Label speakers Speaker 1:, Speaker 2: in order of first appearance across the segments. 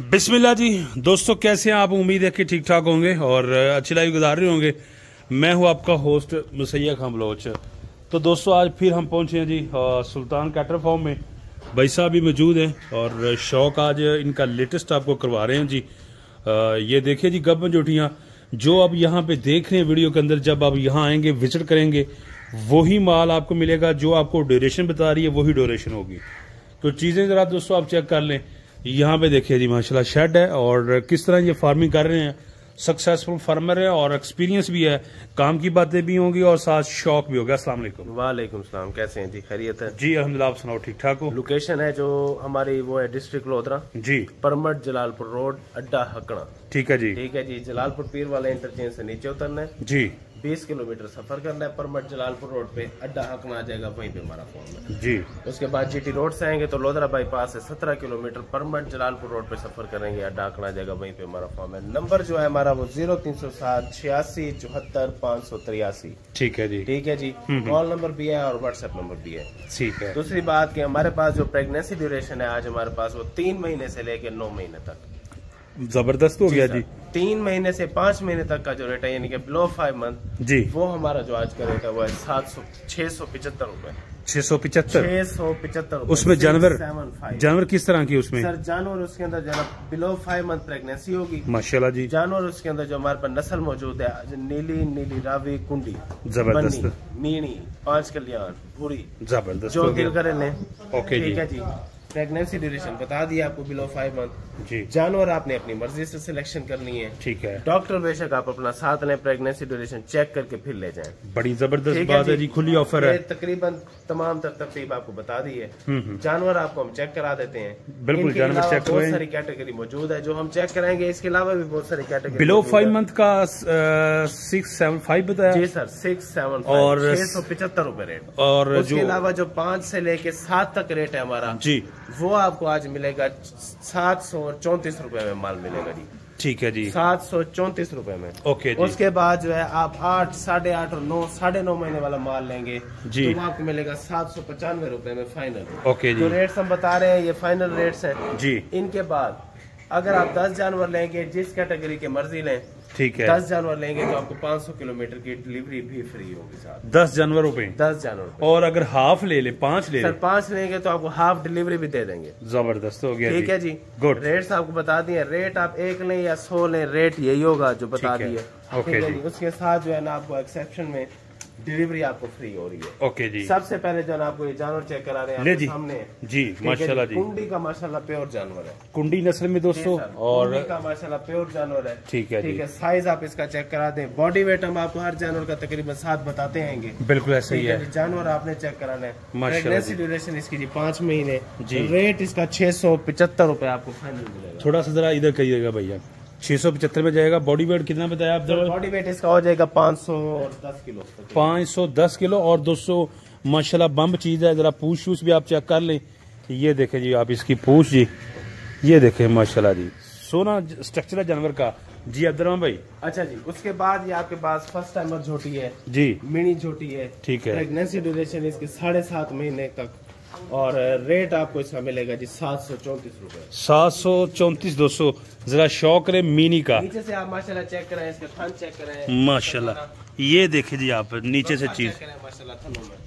Speaker 1: बिस्मिल्लाह जी दोस्तों, कैसे हैं आप? उम्मीद है कि ठीक ठाक होंगे और अच्छी लाइफ गुजार रहे होंगे। मैं हूं आपका होस्ट मुसैया खान बलोच। तो दोस्तों आज फिर हम पहुंचे हैं जी सुल्तान कैटर फार्म में। भाई साहब भी मौजूद हैं और शौक आज इनका लेटेस्ट आपको करवा रहे हैं जी। ये देखिए जी गब्बन जोटियाँ जो अब यहाँ पे देख रहे हैं वीडियो के अंदर, जब आप यहाँ आएंगे विजिट करेंगे वही माल आपको मिलेगा जो आपको ड्यूरेशन बता रही है, वही ड्यूरेशन होगी। तो चीज़ें ज़रा दोस्तों आप चेक कर लें। यहाँ पे देखिए जी माशाल्लाह शेड है और किस तरह ये फार्मिंग कर रहे हैं। सक्सेसफुल फार्मर है और एक्सपीरियंस भी है, काम की बातें भी होंगी और साथ शौक भी होगा। अस्सलाम वालेकुम।
Speaker 2: वालेकुम सलाम, कैसे हैं जी? खैरियत है
Speaker 1: जी अल्हम्दुलिल्लाह, आप सुनाओ ठीक ठाक हो?
Speaker 2: लोकेशन है जो हमारी वो है डिस्ट्रिक्ट लोधरा
Speaker 1: जी,
Speaker 2: परमट जलालपुर रोड अड्डा हकड़ा।
Speaker 1: ठीक है जी।
Speaker 2: ठीक है जी, जलालपुर पीर वाले इंटरचेंज से नीचे उतरना है
Speaker 1: जी
Speaker 2: 20 किलोमीटर सफर करना है। परमट जलालपुर रोड पे अड्डा हकड़ा आ जाएगा, वहीं पे हमारा फॉर्म है
Speaker 1: जी।
Speaker 2: उसके बाद जीटी रोड से आएंगे तो लोधरा बाईपास है 17 किलोमीटर। परमट जलालपुर रोड पे सफर करेंगे, अड्डा हकड़ा आ जाएगा, वहीं पे हमारा फॉर्म है। नंबर जो है हमारा वो 0307 86 74 583।
Speaker 1: ठीक है जी।
Speaker 2: ठीक है जी, कॉल नंबर भी है और व्हाट्सएप नंबर भी है।
Speaker 1: ठीक है।
Speaker 2: दूसरी बात कि हमारे पास जो प्रेगनेंसी ड्यूरेशन है आज हमारे पास वो 3 महीने से लेकर 9 महीने तक।
Speaker 1: जबरदस्त हो गया जी।
Speaker 2: 3 महीने से 5 महीने तक का जो रेट है यानी कि बिलो 5 मंथ
Speaker 1: जी,
Speaker 2: वो हमारा जो आज का रेट है वो है 675 रुपए।
Speaker 1: 675।
Speaker 2: 675।
Speaker 1: उसमें जानवर
Speaker 2: 675।
Speaker 1: जानवर किस तरह की उसमें?
Speaker 2: सर जानवर उसके अंदर जो बिलो 5 मंथ प्रेगनेंसी होगी
Speaker 1: माशाल्लाह जी।
Speaker 2: जानवर उसके अंदर जो हमारे पास नस्ल मौजूद है नीली रावी कुंडी
Speaker 1: जबरदस्त,
Speaker 2: बन्नी, मीणी 5 कल्याण भूरी,
Speaker 1: जबरदस्त
Speaker 2: जो
Speaker 1: हो
Speaker 2: दिल
Speaker 1: गया।
Speaker 2: करे लें।
Speaker 1: ओके जी।
Speaker 2: ठीक है जी, प्रेगनेंसी ड्यूरेशन बता दिया आपको बिलो 5 मंथ।
Speaker 1: जी
Speaker 2: जानवर आपने अपनी मर्जी से सिलेक्शन करनी है।
Speaker 1: ठीक है।
Speaker 2: डॉक्टर बेशक आप अपना साथ लें, प्रेगनेंसी ड्यूरेशन चेक करके फिर ले जाएं।
Speaker 1: बड़ी जबरदस्त
Speaker 2: ठीक
Speaker 1: बात है जी, खुली ऑफर है।
Speaker 2: ये तकरीबन तमाम तरतीब आपको बता दी है। जानवर आपको हम चेक करा देते हैं।
Speaker 1: बिल्कुल,
Speaker 2: इनके
Speaker 1: जानवर
Speaker 2: अलावा
Speaker 1: चेक
Speaker 2: बहुत
Speaker 1: करवाएं।
Speaker 2: सारी कैटेगरी मौजूद है जो हम चेक कराएंगे। इसके अलावा भी बहुत सारी कैटेगरी
Speaker 1: बिलो 5 मंथ का 675 बताया
Speaker 2: जी सर, 675
Speaker 1: और
Speaker 2: 675 रुपए रेट।
Speaker 1: और
Speaker 2: उसके
Speaker 1: जो
Speaker 2: अलावा जो 5 से लेके 7 तक रेट है हमारा
Speaker 1: जी
Speaker 2: वो आपको आज मिलेगा 734 रुपए में माल मिलेगा जी।
Speaker 1: ठीक है जी।
Speaker 2: 734 रुपए में।
Speaker 1: ओके जी।
Speaker 2: उसके बाद जो है आप 8, 8.5 और 9, 9.5 महीने वाला माल लेंगे
Speaker 1: जी
Speaker 2: तो वो आपको मिलेगा 795 रुपए में फाइनल।
Speaker 1: ओके जी।
Speaker 2: जो रेट्स हम बता रहे हैं ये फाइनल रेट्स हैं
Speaker 1: जी।
Speaker 2: इनके बाद अगर आप 10 जानवर लेंगे जिस कैटेगरी के मर्जी लें,
Speaker 1: ठीक है।
Speaker 2: 10 जानवर लेंगे तो आपको 500 किलोमीटर की डिलीवरी भी फ्री होगी साथ।
Speaker 1: 10 जानवर रुपए।
Speaker 2: 10 जानवर।
Speaker 1: और अगर हाफ ले ले, 5 ले
Speaker 2: सर
Speaker 1: ले,
Speaker 2: 5 लेंगे तो आपको हाफ डिलीवरी भी दे देंगे।
Speaker 1: जबरदस्त हो गया।
Speaker 2: ठीक है जी।
Speaker 1: गुड।
Speaker 2: रेट्स आपको बता दिए। रेट आप 1 लें या 100 लें, रेट यही होगा जो बता
Speaker 1: ठीक है।
Speaker 2: दिए।
Speaker 1: ओके
Speaker 2: ठीक है
Speaker 1: जी।
Speaker 2: उसके साथ जो है ना आपको एक्सेप्शन में डिलीवरी आपको फ्री हो रही है।
Speaker 1: ओके जी।
Speaker 2: सबसे पहले जो है ना आपको ये जानवर चेक करा रहे हैं
Speaker 1: ले
Speaker 2: आपके
Speaker 1: जी।
Speaker 2: सामने
Speaker 1: जी
Speaker 2: ठीक है
Speaker 1: माशाल्लाह जी।
Speaker 2: कुंडी का माशाल्लाह प्योर जानवर है।
Speaker 1: कुंडी नस्ल में दोस्तों। और
Speaker 2: कुंडी का माशाल्लाह प्योर जानवर है।
Speaker 1: ठीक है
Speaker 2: ठीक
Speaker 1: जी।
Speaker 2: है, साइज आप इसका चेक करा दें। बॉडी वेट हम आपको हर जानवर का तकरीबन 7 बताते हैं।
Speaker 1: बिल्कुल ऐसा ही
Speaker 2: ठीक है
Speaker 1: है।
Speaker 2: जी, जानवर आपने चेक कराना है।
Speaker 1: माशाल्लाह
Speaker 2: प्रेगनेंसी
Speaker 1: जी।
Speaker 2: ड्यूरेशन इसकी जी 5 महीने
Speaker 1: जी।
Speaker 2: रेट इसका 675 रुपए आपको फाइनल मिलेगा।
Speaker 1: थोड़ा सा जरा इधर करिएगा भैया। 675 में जाएगा। बॉडी वेट कितना बताया आप?
Speaker 2: बॉडी वेट इसका हो जाएगा 510 किलो।
Speaker 1: 510 किलो और 200 माशाल्लाह बम्ब चीज है। जरा पूछ वूछ भी आप चेक कर लें। ये देखें जी आप इसकी पूछ जी, ये देखें माशाल्लाह जी, सोना स्ट्रक्चर जानवर का जी। अब्दुर्रहमान भाई
Speaker 2: अच्छा जी, उसके बाद ये आपके पास फर्स्ट टाइमर झोटी है
Speaker 1: जी,
Speaker 2: मिनी झोटी है।
Speaker 1: ठीक है।
Speaker 2: प्रेगनेंसी ड्यूरेशन इसकी 7.5 महीने तक और रेट आपको इसका मिलेगा जी 734 रुपए।
Speaker 1: 734 200। जरा शौक रहे मिनी का।
Speaker 2: नीचे से आप माशाल्लाह चेक करें, इसके थन चेक करें
Speaker 1: माशाल्लाह, ये देखे जी आप नीचे से चीज।
Speaker 2: चेक करें माशाल्लाह थनों में।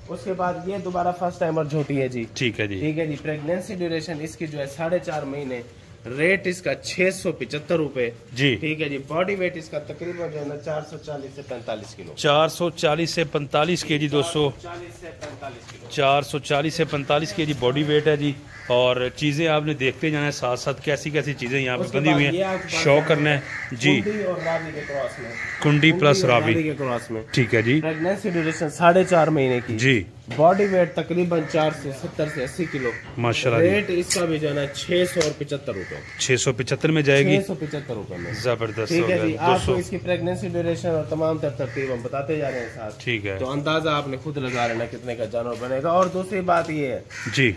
Speaker 2: उसके बाद ये दोबारा फर्स्ट टाइमर झोटी है जी।
Speaker 1: ठीक है जी।
Speaker 2: ठीक है जी, प्रेगनेंसी ड्यूरेशन इसकी जो है 4.5 महीने, रेट इसका 675 रुपए
Speaker 1: जी।
Speaker 2: ठीक है जी। बॉडी वेट इसका तकरीबन जो है ना 440 से 45 किलो।
Speaker 1: 440 से 45 के जी दोस्तों।
Speaker 2: 40 से 45 किलो।
Speaker 1: 440 से 45 के जी बॉडी वेट है जी। और चीजें आपने देखते जाना है साथ साथ कैसी कैसी चीजें यहाँ पे बंधी हुई हैं। शौक करना है जी।
Speaker 2: कुंडी और रावी के क्रॉस में।
Speaker 1: कुंडी प्लस
Speaker 2: और
Speaker 1: रावी
Speaker 2: के क्रॉस में।
Speaker 1: ठीक है जी।
Speaker 2: प्रेगनेंसी ड्यूरेशन 4.5 महीने की
Speaker 1: जी।
Speaker 2: बॉडी वेट तकरीबन 470 से 80 किलो।
Speaker 1: माशाल्लाह जी।
Speaker 2: रेट इसका भी जो है ना 675 रुपए।
Speaker 1: 675 में जाएगी।
Speaker 2: 675 रुपए में।
Speaker 1: जबरदस्त
Speaker 2: ठीक
Speaker 1: हो
Speaker 2: है जी,
Speaker 1: गया
Speaker 2: आपको
Speaker 1: दोस्तों।
Speaker 2: इसकी प्रेगनेंसी ड्यूरेशन और तमाम तरतीब हम बताते जा रहे हैं साथ।
Speaker 1: ठीक है
Speaker 2: तो अंदाजा आपने खुद लगा लेना कितने का जानवर बनेगा। और दूसरी बात ये है
Speaker 1: जी,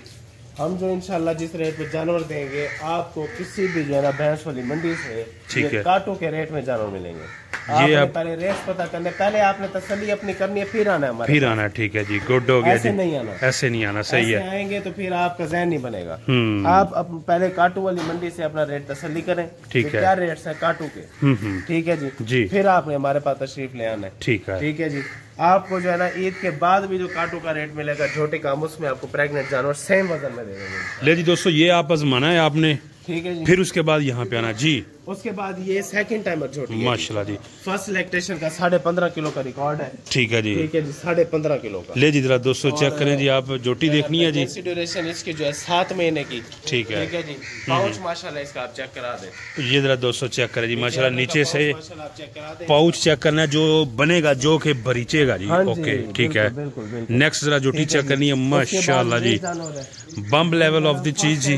Speaker 2: हम जो इंशाल्लाह जिस रेट पे जानवर देंगे आपको किसी भी जो है ना भैंस वाली मंडी से
Speaker 1: ठीक
Speaker 2: ये
Speaker 1: है।
Speaker 2: कांटों के रेट में जानवर मिलेंगे।
Speaker 1: ये आप
Speaker 2: पहले रेस पता करने, पहले आपने तसल्ली अपनी करनी है, फिर आना है हमारे
Speaker 1: फिर आना, ठीक है जी, गुड हो गया जी।
Speaker 2: ऐसे नहीं आना,
Speaker 1: ऐसे नहीं आना, सही है।
Speaker 2: आएंगे तो फिर आपका ज़हन नहीं बनेगा। आप पहले काटू वाली मंडी से अपना रेट तसल्ली करें,
Speaker 1: ठीक है,
Speaker 2: क्या रेट्स है काटू के, ठीक है जी। फिर आपने हमारे पास तशरीफ ले आना है, ठीक है जी। आपको जो है ना ईद के बाद भी जो काटू का रेट मिलेगा झोटी का, उसमें आपको प्रेग्नेंट जानवर सेम वजन में दे देंगे।
Speaker 1: ले जी दोस्तों, ये आप आजमाना है आपने,
Speaker 2: ठीक है जी।
Speaker 1: फिर उसके बाद यहाँ पे आना जी।
Speaker 2: उसके बाद ये सेकंड टाइमर झोटी
Speaker 1: माशाल्लाह जी,
Speaker 2: फर्स्ट लैक्टेशन का 15.5 किलो का रिकॉर्ड है, ठीक है जी, ठीक है जी, 15.5 किलो का।
Speaker 1: ले जी जरा दोस्तों चेक करें जी, आप झोटी देखनी है जी।
Speaker 2: ड्यूरेशन इसकी जो है 7 महीने की,
Speaker 1: ठीक है
Speaker 2: जी। पाउच माशाल्लाह इसका आप चेक करा दें,
Speaker 1: ये जरा दोस्तों चेक करें जी, माशाल्लाह नीचे से पाउच चेक करना है, जो बनेगा जो के भरीचेगा जी। ओके ठीक है, नेक्स्ट जरा झोटी चेक करनी है, माशाल्लाह जी, बम लेवल ऑफ द चीज जी,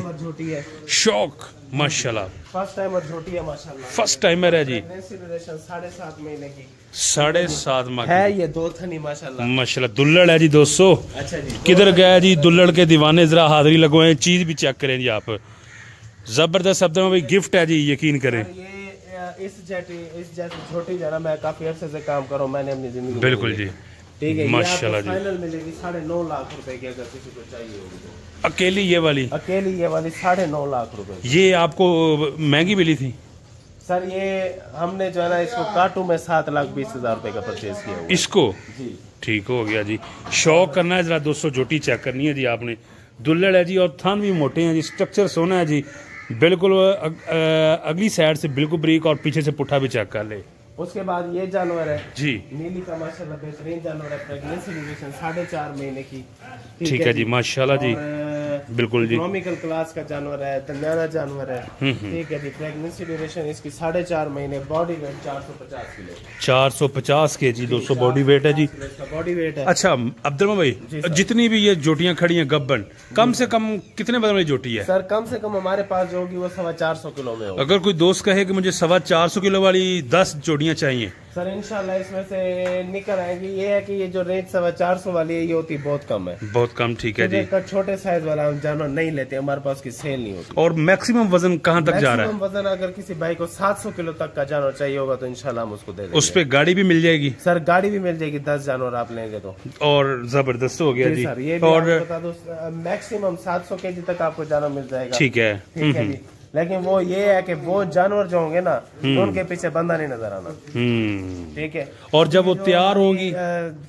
Speaker 1: शौक माशाल्लाह,
Speaker 2: फर्स्ट टाइमर झोटी है माशाल्लाह,
Speaker 1: फर्स्ट टाइमर है जी,
Speaker 2: 7.5 महीने की,
Speaker 1: 7.5 माह
Speaker 2: है ये, 2 थनी माशाल्लाह,
Speaker 1: माशाल्लाह। दुल्लड़ है जी दोस्तों,
Speaker 2: अच्छा जी,
Speaker 1: किधर गया जी दुल्लड़ के दीवाने, जरा हाजिरी लगवाएं, चीज भी चेक करें जी आप, जबरदस्त शब्द में भाई गिफ्ट है जी, यकीन करें।
Speaker 2: इस जैसी छोटी जरा मैं काफी अरसे से काम कर रहा हूँ, मैंने अपनी जिंदगी,
Speaker 1: बिल्कुल जी,
Speaker 2: ठीक है,
Speaker 1: माशाल्लाह जी,
Speaker 2: फाइनल मिलेगी 9.5 लाख रुपए की, अगर किसी को चाहिए होगी
Speaker 1: अकेली ये वाली
Speaker 2: 9.5 लाख रुपए।
Speaker 1: ये आपको महंगी मिली थी
Speaker 2: सर? ये हमने जो है ना इसको काटू में 7,20,000 रुपए का परचेज किया हुआ
Speaker 1: इसको
Speaker 2: जी, ठीक
Speaker 1: हो गया जी। शौक करना है जरा दोस्तों, झोटी चेक करनी है जी आपने, दुल्लड़ है जी, और थान भी मोटे हैं जी, स्ट्रक्चर सोना है जी, बिल्कुल अगली साइड से बिल्कुल ब्रीक, और पीछे से पुट्ठा भी चेक कर ले।
Speaker 2: उसके बाद ये जानवर है
Speaker 1: जी,
Speaker 2: नीली का माशाल्लाह बेहतरीन जानवर है, प्रेगनेंसी ड्यूरेशन 4.5 महीने की,
Speaker 1: ठीक है जी, माशाल्लाह जी, बिल्कुल जी,
Speaker 2: इकोनॉमिकल क्लास का जानवर है, दरमियाना जानवर है, ठीक है जी। प्रेगनेंसी ड्यूरेशन इसकी 4.5 महीने, बॉडी वेट 450 किलो,
Speaker 1: 450 kg दोस्तों बॉडी वेट है जी,
Speaker 2: बॉडी वेट है।
Speaker 1: अच्छा अब्दुल भाई, जितनी भी ये जोटियां खड़ी हैं गब्बन, कम से कम कितने वजन वाली जोटी है?
Speaker 2: सर कम से कम हमारे पास जो होगी वो 450 किलो में होगी।
Speaker 1: अगर कोई दोस्त कहे कि मुझे 450 किलो वाली 10 जोड़ियां चाहिए,
Speaker 2: सर इंशाल्लाह इसमें से निकल आएंगी। ये है कि ये जो रेट 450 वाली है ये होती बहुत कम है,
Speaker 1: बहुत कम, ठीक है जी।
Speaker 2: छोटे साइज वाला हम जानवर नहीं लेते, हमारे पास की सेल नहीं होती।
Speaker 1: और मैक्सिमम वजन कहाँ तक जा रहा है?
Speaker 2: वजन अगर किसी भाई को 700 किलो तक का जानवर चाहिए होगा तो इंशाल्लाह हम उसको दे देंगे।
Speaker 1: उस पे गाड़ी भी मिल जाएगी?
Speaker 2: सर गाड़ी भी मिल जाएगी, 10 जानवर आप लेंगे तो।
Speaker 1: और जबरदस्त हो गया जी,
Speaker 2: सर ये और बता दो मैक्सिमम 700 kg तक आपको जानवर मिल जाएगा,
Speaker 1: ठीक है,
Speaker 2: ठीक है जी। लेकिन वो ये है कि वो जानवर जो होंगे ना उनके पीछे बंदा नहीं नजर आना, ठीक है।
Speaker 1: और जब वो तैयार होगी,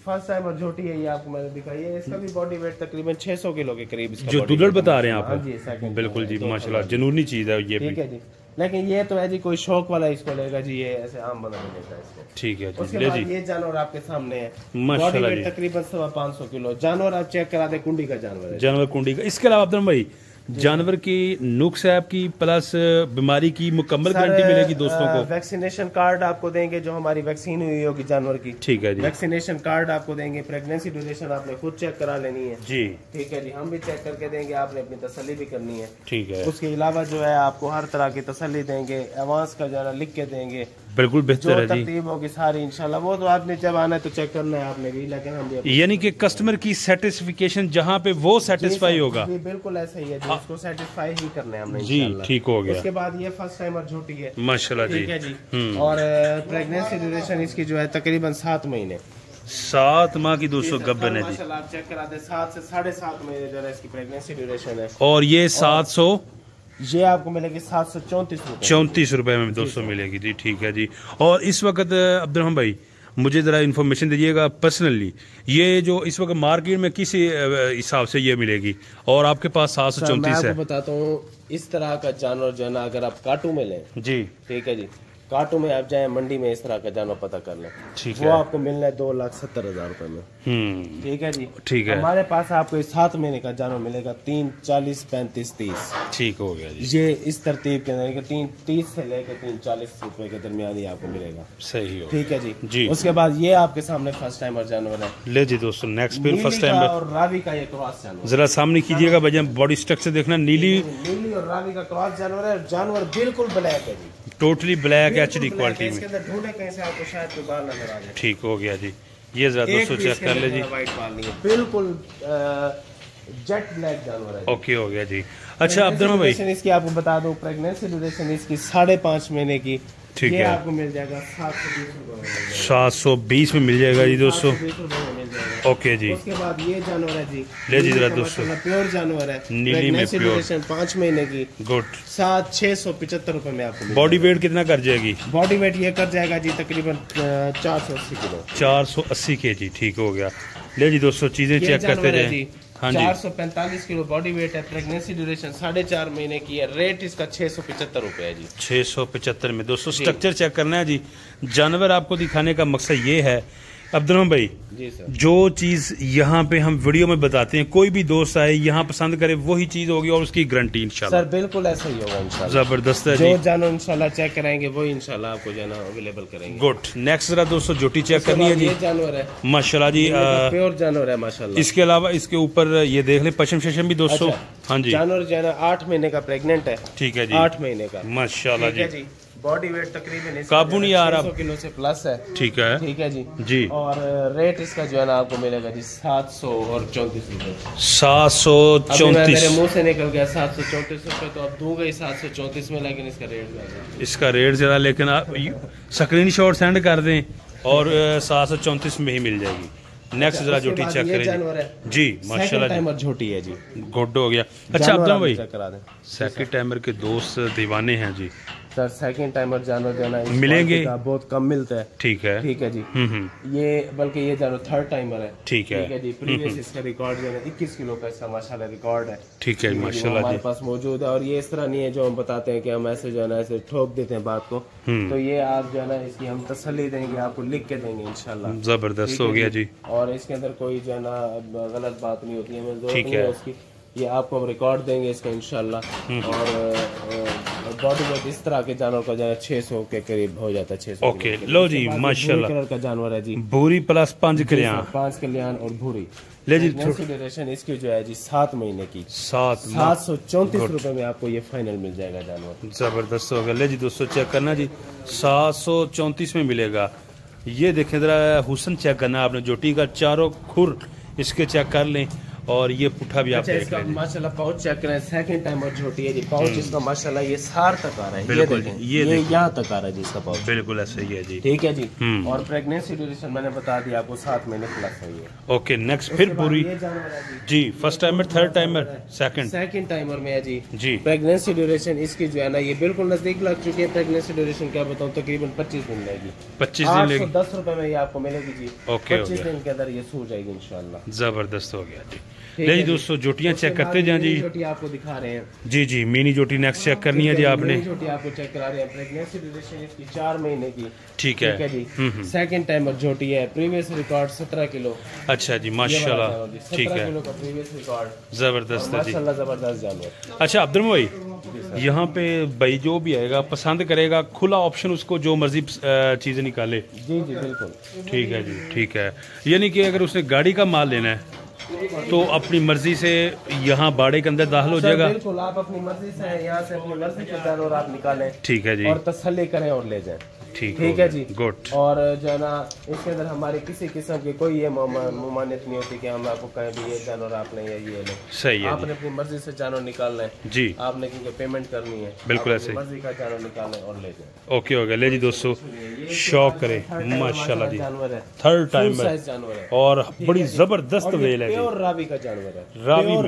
Speaker 2: फर्स्ट टाइम और झोटी है ये आपको मैंने दिखाई है, इसका भी बॉडी वेट तकरीबन 600 किलो के करीब इसका
Speaker 1: जो दुल्हड़ बता रहे हैं आप?
Speaker 2: जी सेकंड,
Speaker 1: बिल्कुल जी, माशाल्लाह जुनूनी चीज है ये,
Speaker 2: ठीक है जी। लेकिन ये तो है जी कोई शौक वाला इसको लेगा जी, ये ऐसे आम बना लेगा इसको,
Speaker 1: ठीक है जी।
Speaker 2: उसके बाद ये जानवर आपके सामने है,
Speaker 1: माशाल्लाह
Speaker 2: बॉडी वेट तकरीबन 550 किलो जानवर, आप चेक करा दे, कुंडी का जानवर है,
Speaker 1: जानवर कुंडी का। इसके अलावा अब्दुल भाई जानवर की नुक्स ऐप की प्लस बीमारी की मुकम्मल गारंटी मिलेगी दोस्तों को?
Speaker 2: वैक्सीनेशन कार्ड आपको देंगे, जो हमारी वैक्सीन हुई होगी जानवर की,
Speaker 1: ठीक है जी,
Speaker 2: वैक्सीनेशन कार्ड आपको देंगे। प्रेगनेंसी ड्यूरेशन आपने खुद चेक करा लेनी है
Speaker 1: जी,
Speaker 2: ठीक है जी, हम भी चेक करके देंगे, आपने अपनी तसल्ली भी करनी है,
Speaker 1: ठीक है।
Speaker 2: उसके अलावा जो है आपको हर तरह की तसल्ली देंगे, एडवांस का जो है लिख के देंगे,
Speaker 1: बिल्कुल बेहतर है जी,
Speaker 2: तरतीब होगी सारी इंशाल्लाह। वो तो आपने जब आना है तो चेक करना है आपने भी, लेकिन हम भी
Speaker 1: यानी कि कस्टमर की सेटिस्फिकेशन जहाँ पे वो सेटिस्फाई होगा,
Speaker 2: बिल्कुल ऐसा ही है जी, उसको सेटिस्फाई ही करना है हमने
Speaker 1: जी, ठीक हो गया।
Speaker 2: उसके बाद ये फर्स्ट टाइमर झोटी है
Speaker 1: माशाल्लाह जी,
Speaker 2: ठीक है जी। और प्रेगनेंसी ड्यूरेशन इसकी जो है तकरीबन 7 महीने,
Speaker 1: 7 माह की दोस्तों गब्बन है जी,
Speaker 2: माशाल्लाह आप चेक करा दे, 7 से 7.5 महीने जो है इसकी प्रेगनेंसी ड्यूरेशन है।
Speaker 1: और ये 700
Speaker 2: ये आपको मिलेगी 734 रुपए,
Speaker 1: 34 रुपए में दोस्तों मिलेगी जी, ठीक है जी। और इस वक्त अब्दुल भाई मुझे ज़रा इन्फॉर्मेशन दीजिएगा पर्सनली, ये जो इस वक्त मार्केट में किस हिसाब से ये मिलेगी, और आपके पास 734 है?
Speaker 2: मैं बताता हूँ, इस तरह का जानवर जो है ना अगर आप काटू में लें
Speaker 1: जी,
Speaker 2: ठीक है जी, काटू में आप जाए मंडी में इस तरह का जानवर पता कर लें,
Speaker 1: ठीक
Speaker 2: वो
Speaker 1: है,
Speaker 2: आपको मिलना है 2,70,000 रुपए में, ठीक है जी,
Speaker 1: ठीक है।
Speaker 2: हमारे पास आपको 7 महीने का जानवर मिलेगा 3, 40, 35, 30,
Speaker 1: ठीक हो गया जी,
Speaker 2: ये इस तरतीब के अंदर 330 से लेकर 340 रुपए के दरमियान ही आपको मिलेगा,
Speaker 1: सही हो,
Speaker 2: ठीक है जी। उसके बाद ये आपके सामने फर्स्ट टाइमर जानवर है,
Speaker 1: ले जी दोस्तों नेक्स्ट फिर फर्स्ट टाइम
Speaker 2: और रावी का ये क्रॉस जानवर,
Speaker 1: जरा सामने कीजिएगा भैया, बॉडी स्ट्रक्चर देखना, नीली
Speaker 2: और रावी का क्रॉस जानवर है, जानवर बिल्कुल ब्लैक है जी,
Speaker 1: टोटली ब्लैक एचडी क्वालिटी में,
Speaker 2: इसके अंदर ढूंढे कहीं से आपको शायद कोई बाल नजर आ जाए,
Speaker 1: ठीक हो गया जी। ये जरा दोस्तों चेक कर ले जी,
Speaker 2: वाइट बाल नहीं है, बिल्कुल जेट ब्लैक जानवर है,
Speaker 1: ओके हो गया जी। अच्छा अब्दुल भाई,
Speaker 2: इसकी आपको बता दूं, प्रेगनेंसी ड्यूरेशन इसकी 5.5 महीने की।
Speaker 1: ठीक है,
Speaker 2: आपको मिल जाएगा 720
Speaker 1: 720 में मिल जाएगा जी दोस्तों। ओके जी,
Speaker 2: उसके बाद ये जानवर है जी,
Speaker 1: ले जी जरा दोस्तों,
Speaker 2: प्योर जानवर है,
Speaker 1: नीली में प्योर,
Speaker 2: 5 महीने की।
Speaker 1: गुड।
Speaker 2: 675 रुपए में आपको।
Speaker 1: बॉडी वेट कितना कर जाएगी?
Speaker 2: बॉडी वेट ये कर जाएगा जी तकरीबन 480 किलो,
Speaker 1: 480 kg। ठीक हो गया। ले जी दोस्तों, चीजें चेक करते जाए। हाँ जी,
Speaker 2: 445 किलो बॉडी वेट है, प्रेगनेंसी ड्यूरेशन 4.5 महीने की है, रेट इसका 675 रुपए है जी।
Speaker 1: 675 में दोस्तों स्ट्रक्चर चेक करना है जी। जानवर आपको दिखाने का मकसद ये है अब्दुल भाई
Speaker 2: जी सर,
Speaker 1: जो चीज यहाँ पे हम वीडियो में बताते हैं, कोई भी दोस्त आए यहाँ पसंद करे वही चीज होगी और उसकी गारंटी इंशाल्लाह।
Speaker 2: सर बिल्कुल ऐसा ही होगा इंशाल्लाह।
Speaker 1: जबरदस्त है
Speaker 2: जो
Speaker 1: जी,
Speaker 2: जानवर इंशाल्लाह चेक कराएंगे वो इंशाल्लाह आपको जो है ना अवेलेबल करेंगे।
Speaker 1: गुड। नेक्स्ट जरा दोस्तों जोटी चेक करनी है जी।
Speaker 2: ये जानवर है
Speaker 1: माशाल्लाह जी,
Speaker 2: प्योर जानवर है माशाल्लाह।
Speaker 1: इसके अलावा इसके ऊपर ये देख ले पश्चिम शशम भी दोस्तों। हाँ जी,
Speaker 2: जानवर जो है ना 8 महीने का प्रेग्नेंट है।
Speaker 1: ठीक है जी,
Speaker 2: 8 महीने का
Speaker 1: माशाल्लाह जी।
Speaker 2: बॉडी वेट तकरीबन
Speaker 1: काबू नहीं आ रहा,
Speaker 2: 600 किलो से प्लस है।
Speaker 1: ठीक है,
Speaker 2: ठीक है जी
Speaker 1: जी।
Speaker 2: और रेट इसका जो है ना आपको मिलेगा जी 734 रुपए।
Speaker 1: 734
Speaker 2: मेरे मुंह से निकल गया 734 रुपए, तो अब दूंगा ही 734 में, लेकिन इसका रेट ज्यादा।
Speaker 1: इसका रेट ज़्यादा, लेकिन आप स्क्रीनशॉट सेंड कर दें और 734 में ही मिल जाएगी। नेक्स्ट जरा झोटी चेक करें जी। माशाल्लाह
Speaker 2: टाइमर झोटी है जी,
Speaker 1: गुड हो गया। अच्छा अब्दुल भाई,
Speaker 2: करा दें,
Speaker 1: सेकंड टाइमर के दोस्त दीवाने हैं जी
Speaker 2: सर। सेकंड टाइमर जानवर जो है ना
Speaker 1: मिलेंगे,
Speaker 2: बहुत कम मिलता है।
Speaker 1: ठीक है,
Speaker 2: ठीक है जी। ये बल्कि ये जानवर थर्ड टाइमर है।
Speaker 1: ठीक है
Speaker 2: जी। प्रीवियस इसका रिकॉर्ड जो है 21 किलो का इसका माशाल्लाह रिकॉर्ड है।
Speaker 1: ठीक है माशाल्लाह
Speaker 2: हमारे पास मौजूद है। और ये इस तरह नहीं है जो हम बताते हैं कि हम ऐसे जो है ना ऐसे ठोक देते हैं बात को। तो ये आप जो है ना इसकी हम तसल्ली देंगे, आपको लिख के देंगे इंशाल्लाह।
Speaker 1: जबरदस्त हो गया जी।
Speaker 2: और इसके अंदर कोई जो है ना गलत बात नहीं होती है,
Speaker 1: ठीक है,
Speaker 2: उसकी ये आपको हम रिकॉर्ड देंगे इसका इंशाल्लाह। और बॉडी वेट इस तरह के जानवर का जो है 600 के करीब हो जाता है। 600।
Speaker 1: ओके, लो जी माशाल्लाह।
Speaker 2: कलर का जानवर है जी,
Speaker 1: भूरी प्लस 5 कल्याण,
Speaker 2: 5 कल्याण और भूरी।
Speaker 1: ले जी
Speaker 2: ड्यूरेशन इसकी जो है जी 7 महीने की।
Speaker 1: 734
Speaker 2: रुपए में आपको ये फाइनल मिल जाएगा जानवर।
Speaker 1: जबरदस्त हो गया। ले जी दोस्तों चेक करना जी, 734 में मिलेगा। ये देखें जरा हुसन चेक करना आपने, जोटी का चारों खुर इसके चेक कर लें और ये पुट्ठा भी आप देख लें।
Speaker 2: माशाल्लाह पाउच चेक करें, सेकंड टाइम और छोटी है जी। पाउच इसका माशाल्लाह ये सार तक आ रहा है,
Speaker 1: बिल्कुल
Speaker 2: ये यहाँ तक आ रहा है जी इसका पाउच,
Speaker 1: बिल्कुल ऐसे ही है जी।
Speaker 2: ठीक है जी। और प्रेगनेंसी ड्यूरेशन मैंने बता दिया आपको 7 महीने प्लस है ये।
Speaker 1: ओके, नेक्स्ट फिर Puri ji. First timer, third timer, second timer
Speaker 2: में है जी।
Speaker 1: जी।
Speaker 2: प्रेगनेंसी ड्यूरेशन इसकी जो है ना ये बिल्कुल नजदीक लग चुकी है। प्रेगनेंसी ड्यूरेशन क्या बताऊँ, तकरीबन 25 दिन लगेगी।
Speaker 1: 25 दिन लगेगी।
Speaker 2: 810 रुपए में ये आपको मिलेगी जी।
Speaker 1: ओके,
Speaker 2: 25 दिन के अंदर ये सो जाएगी इंशाल्लाह।
Speaker 1: जबरदस्त हो गया जी। ले जी दोस्तों जोटियां चेक करते जाएं जी।
Speaker 2: जोटी आपको दिखा रहे हैं
Speaker 1: जी जी, मिनी जोटी नेक्स्ट चेक करनी है जी आपने।
Speaker 2: जोटी आपको चेक करा रहे हैं। प्रेगनेंसी ड्यूरेशन इसकी 4 महीने की।
Speaker 1: ठीक है
Speaker 2: जी। सेकंड टाइमर जोटी है, प्रीवियस रिकॉर्ड 17 किलो।
Speaker 1: अच्छा जी माशाल्लाह, ठीक है,
Speaker 2: 17 किलो का प्रीवियस रिकॉर्ड।
Speaker 1: जबरदस्त है जी,
Speaker 2: माशाल्लाह जबरदस्त जानवर।
Speaker 1: अच्छा अब्दुल भाई, यहाँ पे भाई जो भी आएगा पसंद करेगा, खुला ऑप्शन, उसको जो मर्जी चीजें निकाले।
Speaker 2: जी जी बिल्कुल,
Speaker 1: ठीक है जी, ठीक है। यानी कि अगर उसने गाड़ी का माल लेना है तो अपनी मर्जी से यहाँ बाड़े के अंदर दाखिल हो जाएगा।
Speaker 2: बिल्कुल, आप अपनी मर्जी से यहाँ से अपनी मर्जी के जानवर आप निकालें,
Speaker 1: ठीक है जी,
Speaker 2: और तसल्ली करें और ले जाएं।
Speaker 1: ठीक
Speaker 2: है जी,
Speaker 1: गुड।
Speaker 2: और जो है ना इसके अंदर हमारी किसी किस्म की कोई ये ममानियत नहीं होती कि हम आपको कहें भी ये जानवर आपने ये ले।
Speaker 1: सही है,
Speaker 2: आपने अपनी मर्जी से जानवर निकालना है
Speaker 1: जी।
Speaker 2: आपने क्योंकि पेमेंट करनी है,
Speaker 1: बिल्कुल ऐसे
Speaker 2: मर्जी का जानवर निकालें और ले जाएं।
Speaker 1: ओके हो गया। ले जी दोस्तों, शौक करें माशाल्लाह जी।
Speaker 2: जानवर है,
Speaker 1: थर्ड टाइम
Speaker 2: जानवर है
Speaker 1: और बड़ी जबरदस्त वेल है जी।
Speaker 2: प्योर रावी का जानवर है,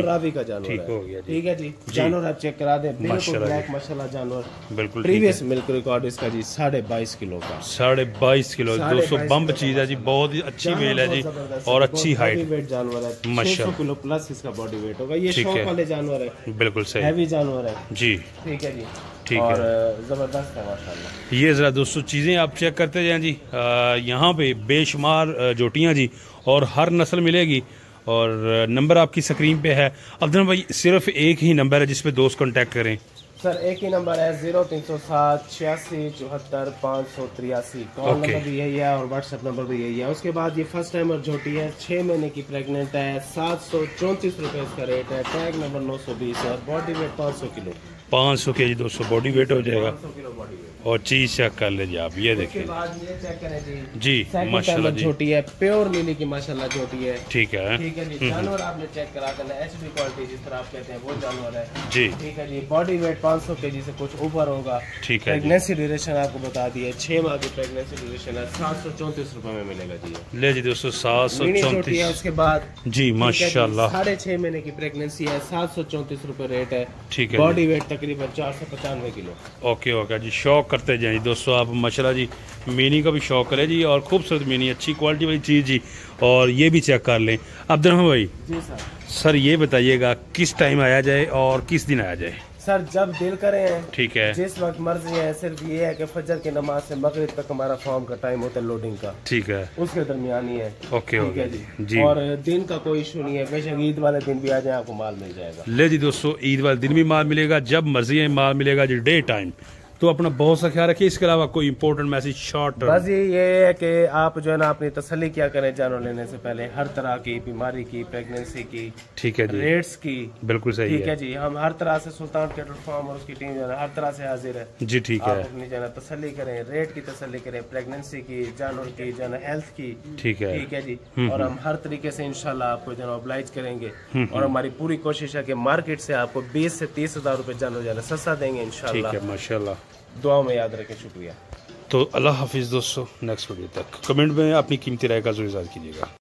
Speaker 1: रावी
Speaker 2: का जानवर।
Speaker 1: ठीक हो गया,
Speaker 2: ठीक है जी। जानवर आप चेक करा दें, बिल्कुल ब्लैक माशाल्लाह जानवर,
Speaker 1: बिल्कुल।
Speaker 2: प्रीवियस मिल्क रिकॉर्ड इसका जी 22.5 किलो का।
Speaker 1: 22.5 किलो 200 बम्ब चीज है जी, बहुत ही अच्छी वेल है जी और अच्छी हाइट
Speaker 2: वेट जानवर है। 600 किलो प्लस इसका बॉडी वेट होगा। ये शौक वाले जानवर है,
Speaker 1: बिल्कुल सही,
Speaker 2: हैवी जानवर है
Speaker 1: जी।
Speaker 2: ठीक है जी,
Speaker 1: ठीक
Speaker 2: और
Speaker 1: है,
Speaker 2: जबरदस्त है माशाल्लाह।
Speaker 1: ये जरा दोस्तों चीजें आप चेक करते जाएं जी। यहाँ पे बेशुमार जोटियाँ जी और हर नस्ल मिलेगी और नंबर आपकी स्क्रीन पे है। अब्दुल भाई सिर्फ एक ही नंबर है जिसपे दोस्त कांटेक्ट करें?
Speaker 2: सर एक ही नंबर है 0307 86 74 583। कॉल नंबर भी यही है और व्हाट्सएप नंबर भी यही है। उसके बाद ये फर्स्ट टाइमर झोटी है, 6 महीने की प्रेग्नेंट है, 734 रुपए इसका रेट है, टैग नंबर 920 है और बॉडी वेट 500 किलो।
Speaker 1: 500 kg दोस्तों बॉडी वेट हो जाएगा।
Speaker 2: 500 किलो बॉडी वेट।
Speaker 1: और चीज चेक कर लीजिए आप, ये देखिए
Speaker 2: उसके बाद ये चेक करें जी।
Speaker 1: जी माशाल्लाह जी,
Speaker 2: छोटी है, प्योर नीली की माशाल्लाह छोटी है।
Speaker 1: ठीक है
Speaker 2: ठीक है जी। जानवर आपने चेक करा देना, एचडी क्वालिटी जिस तरह आप कहते हैं वो जानवर है
Speaker 1: जी।
Speaker 2: ठीक है जी। बॉडी वेट 500 kg से कुछ ऊपर होगा।
Speaker 1: ठीक है जी।
Speaker 2: प्रेगनेंसी ड्यूरेशन आपको बता दी है, 6 माह की प्रेगनेंसी ड्यूरेशन है। 734 रुपए में मिलेगा जी।
Speaker 1: ले जी दोस्तों
Speaker 2: मिनी छोटी है।
Speaker 1: 734
Speaker 2: उसके बाद
Speaker 1: जी माशाल्लाह
Speaker 2: 6.5 महीने की प्रेगनेंसी है। 734 रुपए रेट है।
Speaker 1: ठीक है
Speaker 2: बॉडी वेट तकरीबन 495 किलो।
Speaker 1: ओके ओके जी, शौक करते जाए दोस्तों आप माशाल्लाह जी। मीनी का भी शौक करें जी, और खूबसूरत मीनी, अच्छी क्वालिटी वाली चीज़ जी। और ये भी चेक कर लें। अब्दुलरहमान भाई
Speaker 2: जी सर।
Speaker 1: सर ये बताइएगा किस टाइम आया जाए और किस दिन आया जाए?
Speaker 2: सर जब दिल करे हैं,
Speaker 1: ठीक है,
Speaker 2: जिस वक्त मर्जी है। सिर्फ ये है कि फजर की नमाज से मगरिब तक हमारा फॉर्म का टाइम होता है लोडिंग का,
Speaker 1: ठीक है,
Speaker 2: उसके दरमियान ही है।
Speaker 1: ओके
Speaker 2: ठीक
Speaker 1: ओके
Speaker 2: है
Speaker 1: जी।
Speaker 2: और दिन का कोई इशू नहीं है, बेशक ईद वाले दिन भी आ जाए आपको माल मिल जाएगा।
Speaker 1: ले जी दोस्तों, ईद वाले दिन भी माल मिलेगा, जब मर्जी है माल मिलेगा जी, डे टाइम। तो अपना बहुत सा ख्याल रखिए। इसके अलावा कोई इंपॉर्टेंट मैसेज शॉर्ट?
Speaker 2: बस ये है कि आप जो है ना अपनी तसल्ली क्या करें जानवर लेने से पहले, हर तरह की बीमारी की, प्रेगनेंसी की,
Speaker 1: ठीक है जी,
Speaker 2: रेट्स की।
Speaker 1: बिल्कुल सही
Speaker 2: ठीक है जी। हम हर तरह से सुल्तान कैटल फार्म और उसकी टीम जो है हर तरह से हाजिर है
Speaker 1: जी। ठीक
Speaker 2: आप
Speaker 1: है,
Speaker 2: अपनी जो है तसल्ली करें, रेट की तसल्ली करें, प्रेगनेंसी की, जानवर की, जो है हेल्थ की।
Speaker 1: ठीक है,
Speaker 2: ठीक है जी। और हम हर तरीके से इंशाल्लाह आपको जो है ऑब्लाइज करेंगे। और हमारी पूरी कोशिश है कि मार्केट से आपको 20 से 30 हज़ार रुपए जानवर जो है सस्ता देंगे
Speaker 1: ठीक
Speaker 2: इंशाल्लाह।
Speaker 1: है माशाल्लाह।
Speaker 2: दुआओं में याद रखें। शुक्रिया।
Speaker 1: तो अल्लाह हाफिज़ दोस्तों, नेक्स्ट वीडियो तक कमेंट में अपनी कीमती राय का ज़रूर इज़हार कीजिएगा।